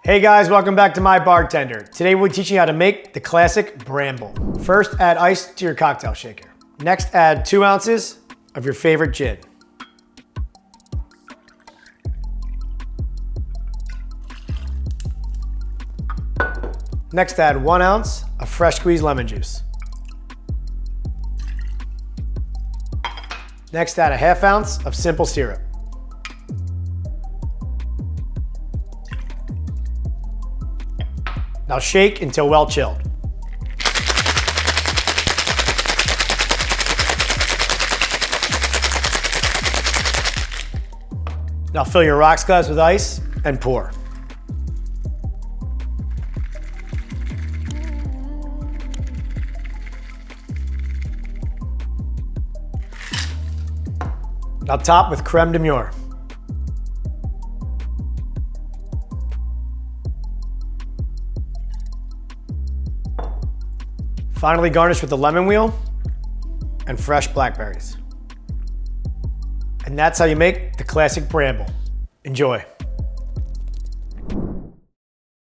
Hey guys, welcome back to Mybartender. Today we're teaching you how to make the classic Bramble. First, add ice to your cocktail shaker. Next, add 2 ounces of your favorite gin. Next, add 1 ounce of fresh squeezed lemon juice. Next, add a ½ ounce of simple syrup. Now shake until well chilled. Now fill your rocks glass with ice and pour. Now top with crème de mûre. Finally garnish with the lemon wheel and fresh blackberries. And that's how you make the classic Bramble. Enjoy.